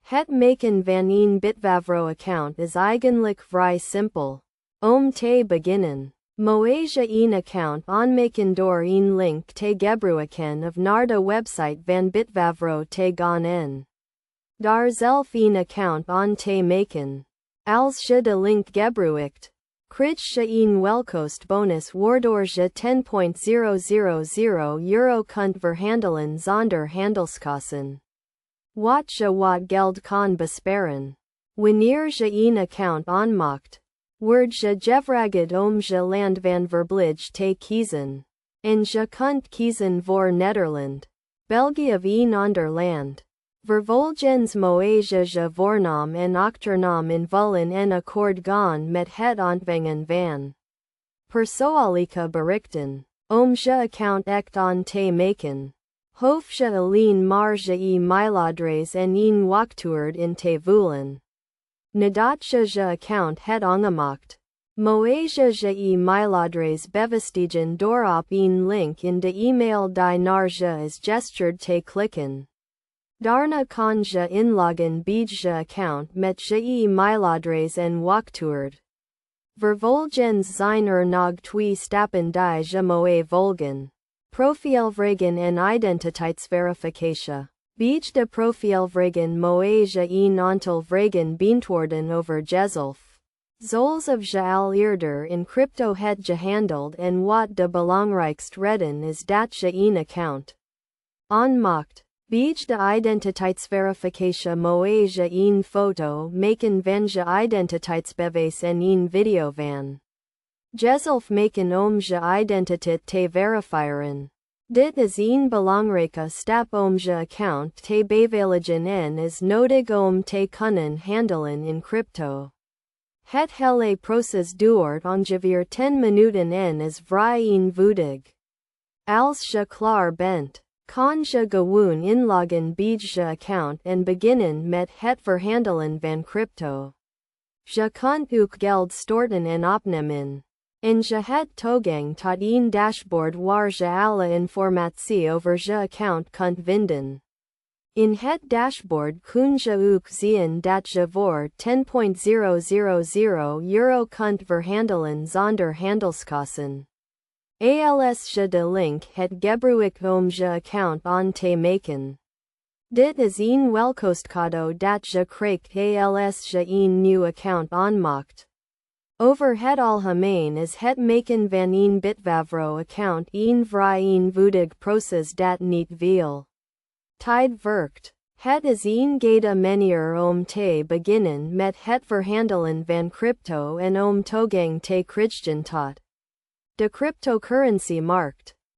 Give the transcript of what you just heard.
Het maken van een Bitvavo account is eigenlijk vrij simpel. Om te beginnen. Moet je een account aanmaken door een link te gebruiken of naar de website van Bitvavo te gaan. Daar zelf een account aan te maken. Als je de link gebruikt, krijg je een welkost bonus waardoor je €10.000 kunt verhandelen zonder handelskosten. Wat je wat geld kan besparen. Wanneer je een account aanmaakt, word je gevraagd om je land van verblijf te kiezen. En je kunt kiezen voor Nederland, België of een ander land. Vervolgens moet je voornaam en achternaam invullen en akkoord gaan met het ontvangen van persoonlijke berichten. Om je account echt aan te maken, hoef je alleen maar je e-mailadres en een wachtwoord in te vullen. Nadat je je account het aangemaakt, moet je je e-mailadres bevestigen door op een link in de e-mail die naar je is gestuurd te klikken. Daarna kan je inloggen bij je account met je e-mailadres en wachtwoord. Vervolgens zijn nog 2 stappen die je moet volgen. Profielvragen en identiteitsverificatie. Bij de profielvragen moet je een aantal vragen beantwoorden over jezelf. Zoals of je al eerder in crypto het gehandeld en wat de belangrijkste reden is dat je een account aanmaakt. Bij de identiteitsverificatie moet je een foto maken van je identiteitsbewijs en een video van jezelf maken om je identiteit te verifiëren. Dit is een belangrijke stap om je account te beveiligen en is nodig om te kunnen handelen in crypto. Het hele proces duurt ongeveer 10 minuten en is vrij eenvoudig. Als je klaar bent, kan je gewoon inloggen bij je account en beginnen met het verhandelen van crypto. Je kunt ook geld storten en opnemen. En je het toegang tot een dashboard waar je alle informatie over je account kunt vinden. In het dashboard kun je ook zien dat je voor €10.000 kunt verhandelen zonder handelskosten. Als je de link het gebruikt om je account aan te maken. Dit is een welkostcadeau dat je krijgt als je een nieuw account aanmaakt. Over het algemeen is het maken van een Bitvavo account een vrij eenvoudig proces dat niet veel tijd vergt. Het is een goede manier om te beginnen met het verhandelen van crypto en om toegang te krijgen tot de cryptocurrency markt.